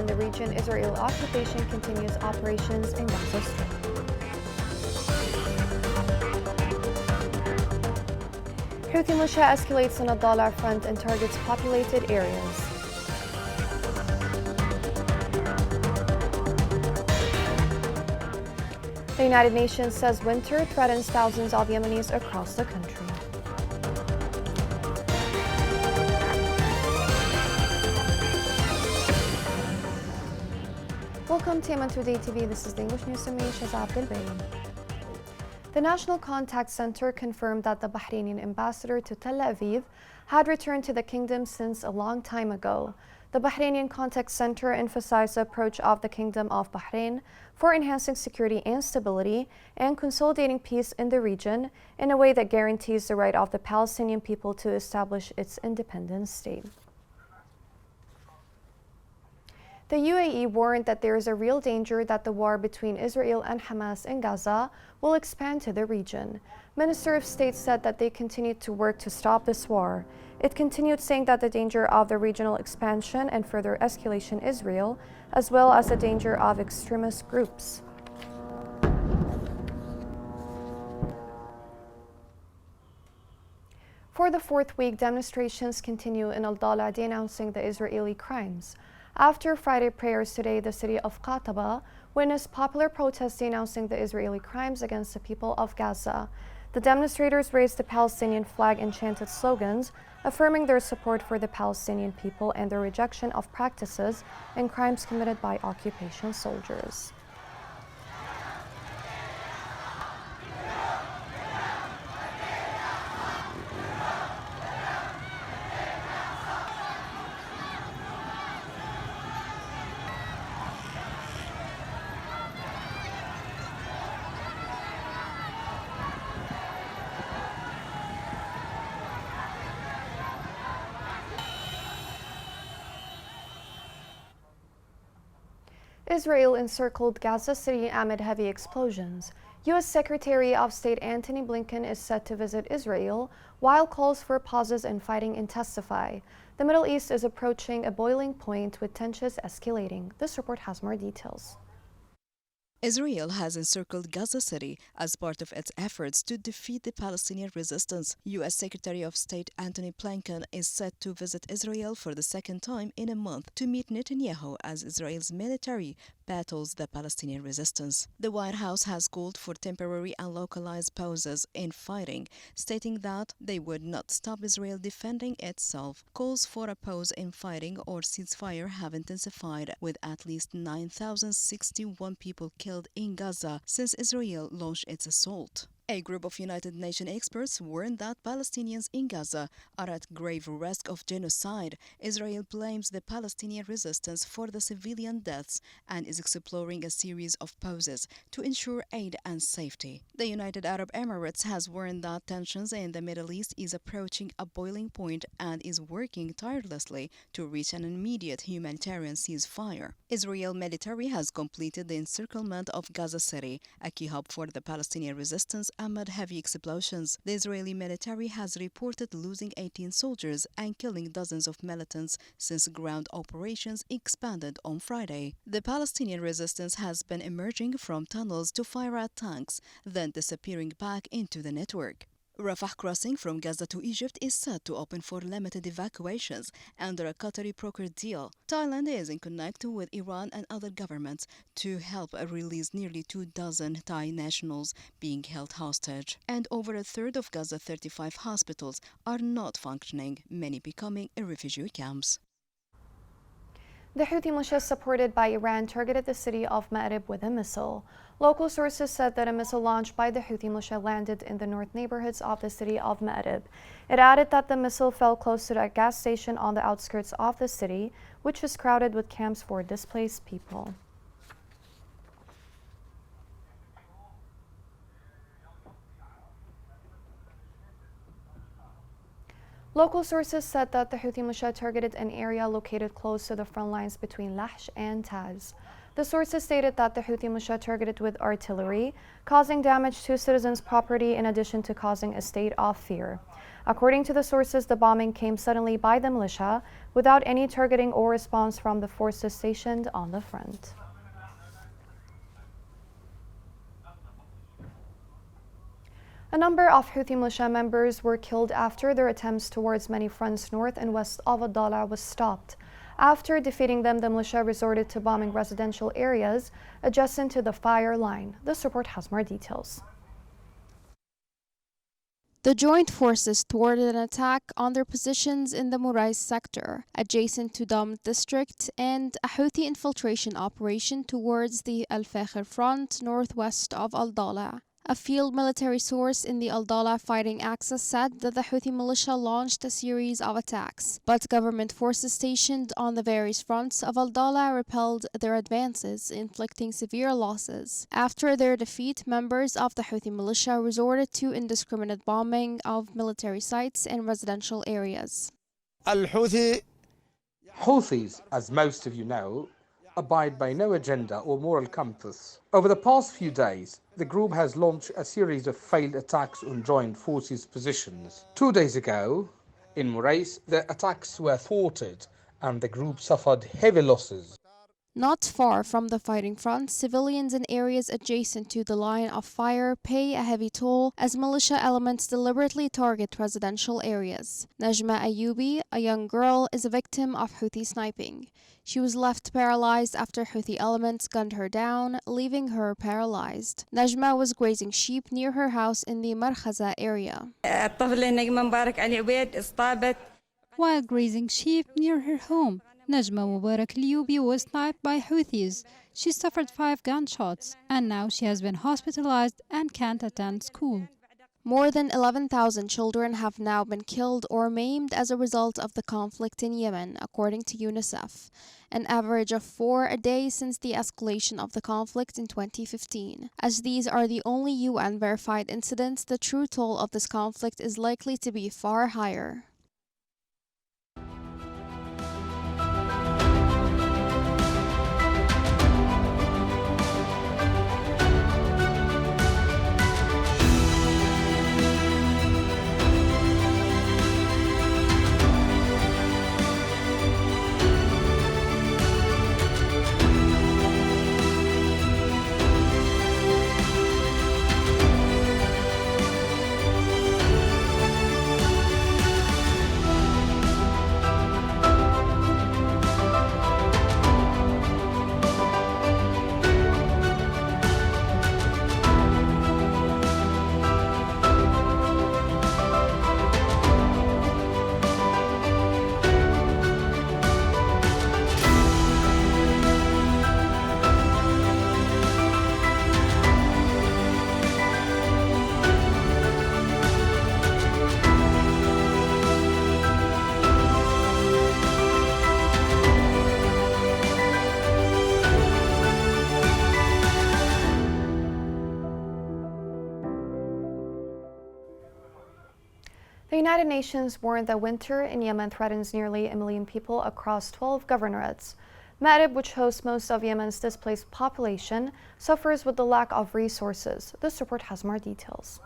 in the region, Israeli occupation continues operations in Gaza Strip. Houthi militia escalates on a dollar front and targets populated areas. The United Nations says winter threatens thousands of Yemenis across the country. Welcome to Yemen Today TV. This is the English News Summary. Shazab Delbayn. The National Contact Center confirmed that the Bahraini ambassador to Tel Aviv had returned to the kingdom since a long time ago. The Bahraini Contact Center emphasized the approach of the Kingdom of Bahrain for enhancing security and stability and consolidating peace in the region in a way that guarantees the right of the Palestinian people to establish its independent state. The UAE warned that there is a real danger that the war between Israel and Hamas in Gaza will expand to the region. Minister of State said that they continued to work to stop this war. It continued saying that the danger of the regional expansion and further escalation is real, as well as the danger of extremist groups. For the fourth week, demonstrations continue in Al-Dala denouncing the Israeli crimes. After Friday prayers today, the city of Qataba witnessed popular protests denouncing the Israeli crimes against the people of Gaza. The demonstrators raised the Palestinian flag and chanted slogans, affirming their support for the Palestinian people and their rejection of practices and crimes committed by occupation soldiers. Israel encircled Gaza City amid heavy explosions. U.S. Secretary of State Antony Blinken is set to visit Israel, while calls for pauses in fighting intensify. The Middle East is approaching a boiling point with tensions escalating. This report has more details. Israel has encircled Gaza City as part of its efforts to defeat the Palestinian resistance. U.S. Secretary of State Antony Blinken is set to visit Israel for the second time in a month to meet Netanyahu as Israel's military battles the Palestinian resistance. The White House has called for temporary and localized pauses in fighting, stating that they would not stop Israel defending itself. Calls for a pause in fighting or ceasefire have intensified, with at least 9,061 people killed in Gaza since Israel launched its assault. A group of United Nations experts warned that Palestinians in Gaza are at grave risk of genocide. Israel blames the Palestinian resistance for the civilian deaths and is exploring a series of pauses to ensure aid and safety. The United Arab Emirates has warned that tensions in the Middle East is approaching a boiling point and is working tirelessly to reach an immediate humanitarian ceasefire. Israel military has completed the encirclement of Gaza City, a key hub for the Palestinian resistance amid heavy explosions. The Israeli military has reported losing 18 soldiers and killing dozens of militants since ground operations expanded on Friday. The Palestinian resistance has been emerging from tunnels to fire at tanks, then disappearing back into the network. Rafah crossing from Gaza to Egypt is set to open for limited evacuations under a Qatari-brokered deal. Thailand is in contact with Iran and other governments to help release nearly 24 Thai nationals being held hostage. And over a third of Gaza's 35 hospitals are not functioning, many becoming refugee camps. The Houthi militia supported by Iran targeted the city of Ma'rib with a missile. Local sources said that a missile launched by the Houthi militia landed in the north neighborhoods of the city of Ma'rib. It added that the missile fell close to a gas station on the outskirts of the city, which was crowded with camps for displaced people. Local sources said that the Houthi militia targeted an area located close to the front lines between Lahj and Taz. The sources stated that the Houthi militia targeted with artillery, causing damage to citizens' property in addition to causing a state of fear. According to the sources, the bombing came suddenly by the militia without any targeting or response from the forces stationed on the front. A number of Houthi militia members were killed after their attempts towards many fronts north and west of Al-Dala was stopped. After defeating them, the militia resorted to bombing residential areas adjacent to the fire line. This report has more details. The joint forces thwarted an attack on their positions in the Murais sector, adjacent to Dam district, and a Houthi infiltration operation towards the Al-Fakhr front northwest of Al-Dala. A field military source in the Al-Dala fighting axis said that the Houthi militia launched a series of attacks, but government forces stationed on the various fronts of Al-Dala repelled their advances, inflicting severe losses. After their defeat, members of the Houthi militia resorted to indiscriminate bombing of military sites and residential areas. Houthis, as most of you know, abide by no agenda or moral compass. Over the past few days, the group has launched a series of failed attacks on joint forces positions. 2 days ago, in Murais, the attacks were thwarted and the group suffered heavy losses. Not far from the fighting front, civilians in areas adjacent to the line of fire pay a heavy toll as militia elements deliberately target residential areas. Najma Ayubi, a young girl, is a victim of Houthi sniping. She was left paralyzed after Houthi elements gunned her down, leaving her paralyzed. Najma was grazing sheep near her house in the Markhaza area. While grazing sheep near her home, Najma Mubarak Liubi was sniped by Houthis. She suffered 5 gunshots, and now she has been hospitalized and can't attend school. More than 11,000 children have now been killed or maimed as a result of the conflict in Yemen, according to UNICEF, an average of 4 a day since the escalation of the conflict in 2015. As these are the only UN-verified incidents, the true toll of this conflict is likely to be far higher. The United Nations warned that winter in Yemen threatens nearly 1 million people across 12 governorates. Ma'rib, which hosts most of Yemen's displaced population, suffers with the lack of resources. This report has more details.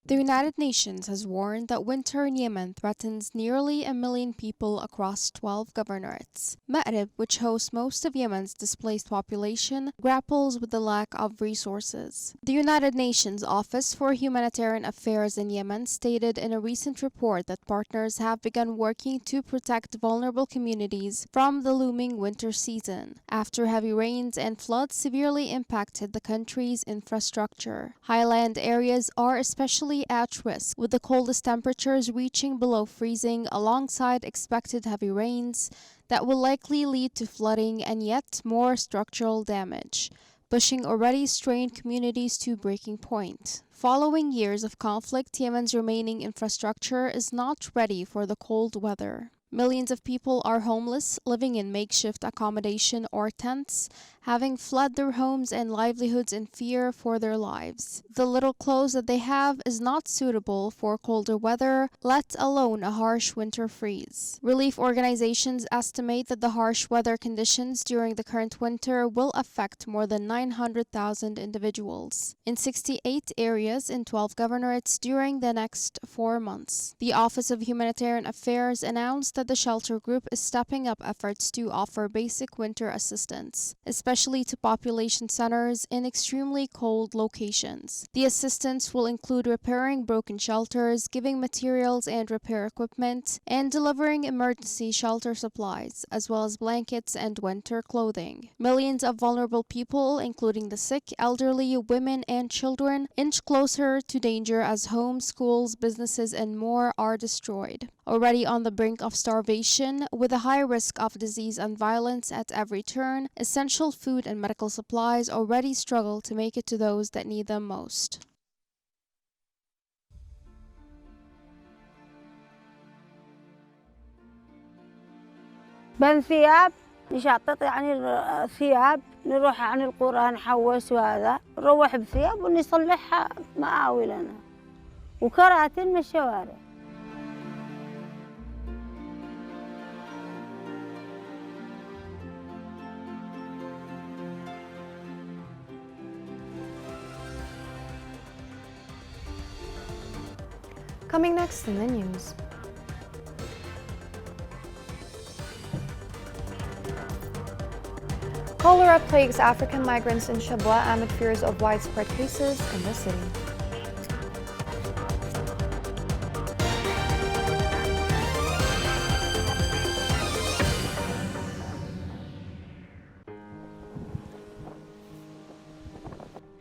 The United Nations has warned that winter in Yemen threatens nearly 1 million people across 12 governorates. Ma'rib, which hosts most of Yemen's displaced population, grapples with the lack of resources. The United Nations Office for Humanitarian Affairs in Yemen stated in a recent report that partners have begun working to protect vulnerable communities from the looming winter season, after heavy rains and floods severely impacted the country's infrastructure. Highland areas are especially at risk, with the coldest temperatures reaching below freezing alongside expected heavy rains that will likely lead to flooding and yet more structural damage, pushing already strained communities to breaking point. Following years of conflict, Yemen's remaining infrastructure is not ready for the cold weather. Millions of people are homeless, living in makeshift accommodation or tents, having fled their homes and livelihoods in fear for their lives. The little clothes that they have is not suitable for colder weather, let alone a harsh winter freeze. Relief organizations estimate that the harsh weather conditions during the current winter will affect more than 900,000 individuals in 68 areas in 12 governorates during the next 4 months. The Office of Humanitarian Affairs announced that the shelter group is stepping up efforts to offer basic winter assistance, especially to population centers in extremely cold locations. The assistance will include repairing broken shelters, giving materials and repair equipment, and delivering emergency shelter supplies, as well as blankets and winter clothing. Millions of vulnerable people, including the sick, elderly, women, and children, inch closer to danger as homes, schools, businesses, and more are destroyed. Already on the brink of starvation, with a high risk of disease and violence at every turn, essential food and medical supplies already struggle to make it to those that need them most. بن ثياب نشطط يعني ثياب نروح عن القرى نحوس وهذا نروح بثياب ونصلحها مقاولنا وكراتين من الشوارع. Coming next in the news. Cholera plagues African migrants in Shabwa amid fears of widespread cases in the city.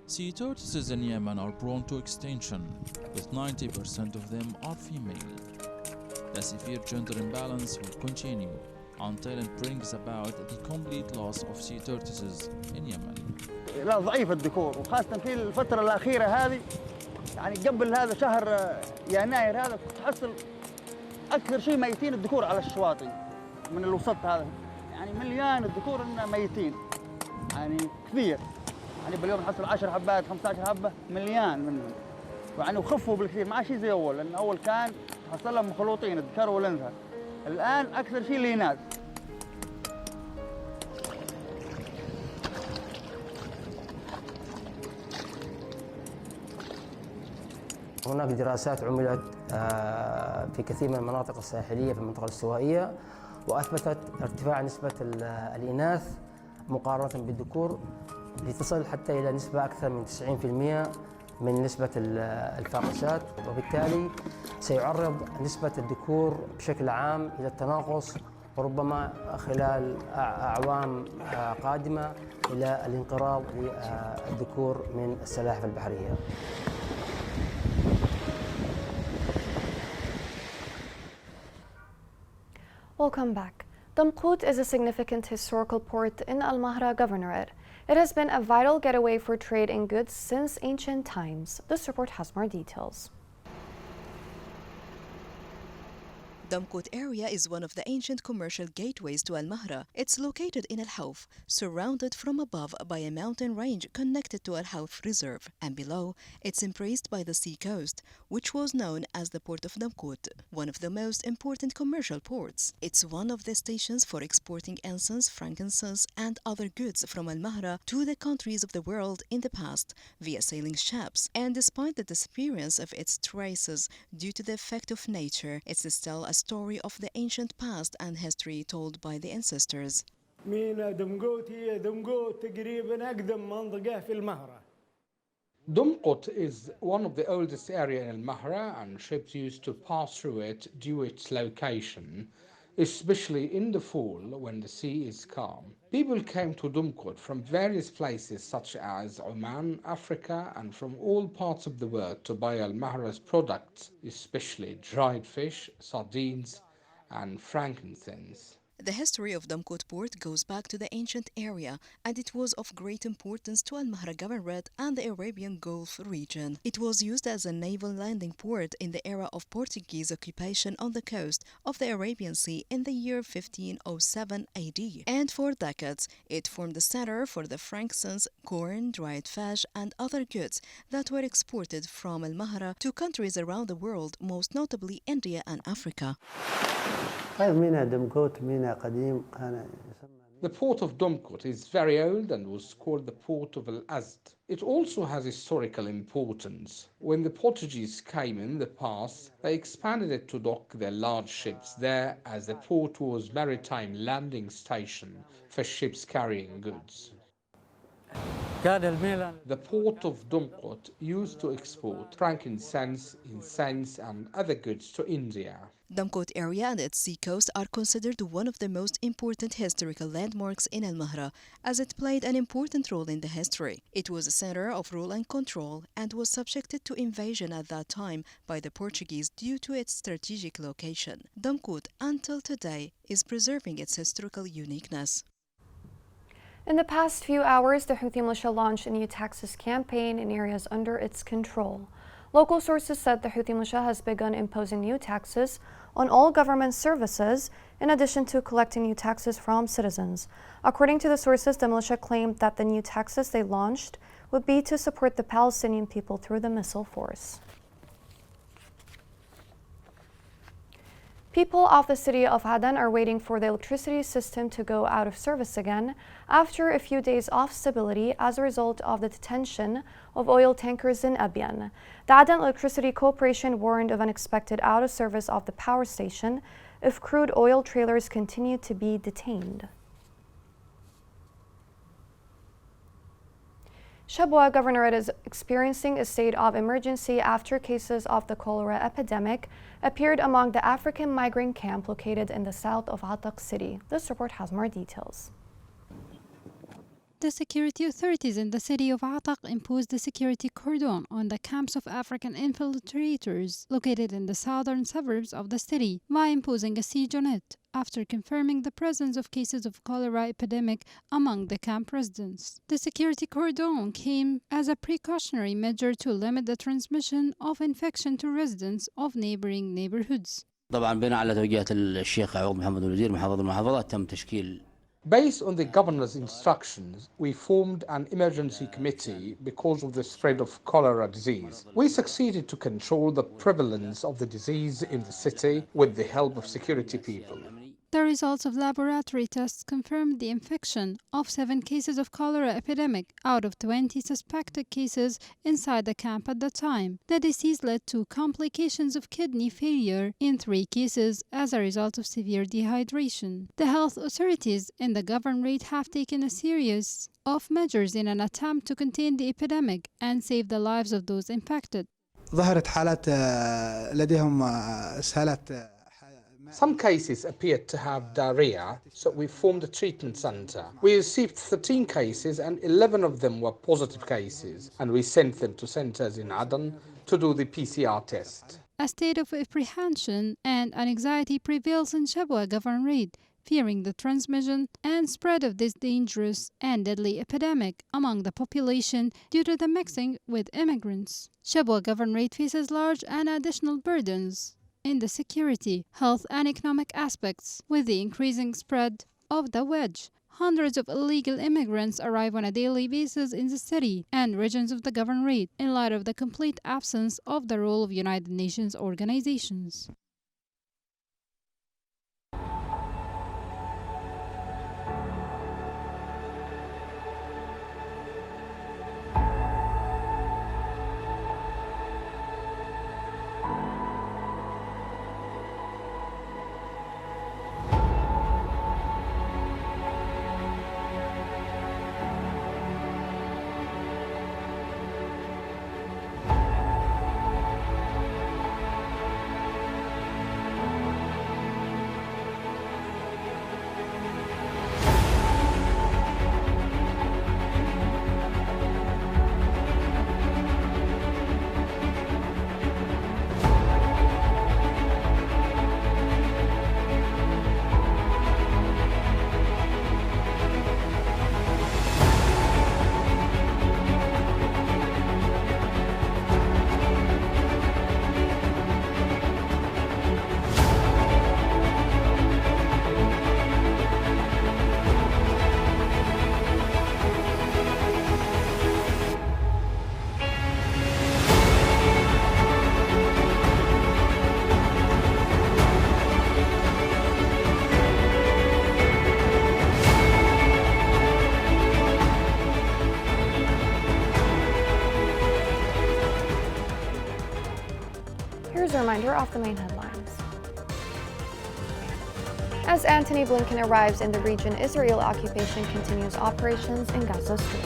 Sea tortoises in Yemen are prone to extinction, with 90% of them are female. The severe gender imbalance will continue until it brings about the complete loss of sea tortoises in Yemen. لا ضعيف الذكور وخاصة في الفترة الأخيرة هذه يعني قبل هذا شهر يناير هذا تحصل أكثر شيء ميتين الذكور على الشواطئ من الوسط هذا يعني مليان الذكور إنه ميتين يعني كثير يعني باليوم نحصل 10 حبات 15 حبة مليان منهم يعني وخفوا بالكثير ما شيء زي أول لأن أول كان تحصل لهم مخلوطين الذكر والأنثى الآن أكثر شيء الإناث. هناك دراسات عملت في كثير من المناطق الساحلية في المنطقة الاستوائية وأثبتت ارتفاع نسبة الإناث مقارنة بالذكور لتصل حتى إلى نسبة أكثر من 90% من نسبة الفاقسات وبالتالي سيعرض نسبة الذكور بشكل عام إلى التناقص وربما خلال أعوام قادمة إلى الانقراض للذكور من السلاحف البحرية. Welcome back. Damqut is a significant historical port in Al Mahra Governorate. It has been a vital getaway for trade in goods since ancient times. This report has more details. Damqut area is one of the ancient commercial gateways to Al Mahra. It's located in Al Hawf, surrounded from above by a mountain range connected to Al Hawf Reserve, and below it's embraced by the sea coast, which was known as the port of Damqut, one of the most important commercial ports. It's one of the stations for exporting incense, frankincense, and other goods from Al Mahra to the countries of the world in the past via sailing ships. And despite the disappearance of its traces due to the effect of nature, it's still a story of the ancient past and history told by the ancestors. Dumqut is one of the oldest areas in Al Mahra, and ships used to pass through it due to its location, especially in the fall when the sea is calm. People came to Dumqut from various places such as Oman, Africa, and from all parts of the world to buy Al Mahra's products, especially dried fish, sardines, and frankincense. The history of Damkot port goes back to the ancient area, and it was of great importance to Al-Mahra Governorate and the Arabian Gulf region. It was used as a naval landing port in the era of Portuguese occupation on the coast of the Arabian Sea in the year 1507 AD, and for decades it formed the center for the frankincense, corn, dried fish, and other goods that were exported from Al-Mahra to countries around the world, most notably India and Africa. The port of Damkot is very old and was called the port of Al-Azd. It also has historical importance. When the Portuguese came in the past, they expanded it to dock their large ships there, as the port was a maritime landing station for ships carrying goods. The port of Damkot used to export frankincense, incense, and other goods to India. Damkot area and its seacoast are considered one of the most important historical landmarks in Al-Mahra, as it played an important role in the history. It was a center of rule and control and was subjected to invasion at that time by the Portuguese due to its strategic location. Damkot, until today, is preserving its historical uniqueness. In the past few hours, the Houthi militia launched a new taxes campaign in areas under its control. Local sources said the Houthi militia has begun imposing new taxes on all government services, in addition to collecting new taxes from citizens. According to the sources, the militia claimed that the new taxes they launched would be to support the Palestinian people through the missile force. People of the city of Aden are waiting for the electricity system to go out of service again after a few days of stability as a result of the detention of oil tankers in Abyan. The Aden Electricity Corporation warned of unexpected out of service of the power station if crude oil trailers continue to be detained. Shabwa Governorate is experiencing a state of emergency after cases of the cholera epidemic appeared among the African migrant camp located in the south of Ataq city. This report has more details. The security authorities in the city of Ataq imposed a security cordon on the camps of African infiltrators located in the southern suburbs of the city by imposing a siege on it after confirming the presence of cases of cholera epidemic among the camp residents. The security cordon came as a precautionary measure to limit the transmission of infection to residents of neighboring neighborhoods. طبعا بناء على توجيهات الشيخ عوض محمد الوزير محافظ المحافظة تم تشكيل. Based on the governor's instructions, we formed an emergency committee because of the spread of cholera disease. We succeeded to control the prevalence of the disease in the city with the help of security people. The results of laboratory tests confirmed the infection of 7 cases of cholera epidemic out of 20 suspected cases inside the camp at the time. The disease led to complications of kidney failure in 3 cases as a result of severe dehydration. The health authorities in the governorate have taken a series of measures in an attempt to contain the epidemic and save the lives of those infected. ظهرت حالات لديهم اسهالات. Some cases appeared to have diarrhea, so we formed a treatment center. We received 13 cases and 11 of them were positive cases, and we sent them to centers in Aden to do the PCR test. A state of apprehension and anxiety prevails in Shabwa Governorate, fearing the transmission and spread of this dangerous and deadly epidemic among the population due to the mixing with immigrants. Shabwa Governorate faces large and additional burdens in the security, health, and economic aspects. With the increasing spread of the wedge, hundreds of illegal immigrants arrive on a daily basis in the city and regions of the governorate in light of the complete absence of the role of United Nations organizations. reminder of the main headlines. As Antony Blinken arrives in the region, Israel occupation continues operations in Gaza Strip.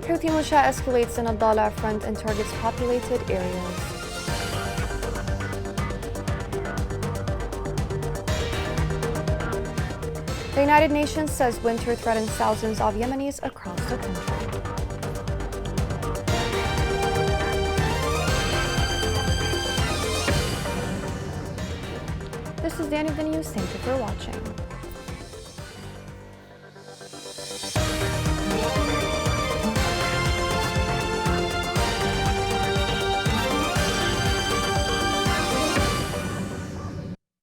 Houthi militia escalates in Adala front and targets populated areas. The United Nations says winter threatens thousands of Yemenis across the country. This is the end of the news. Thank you for watching.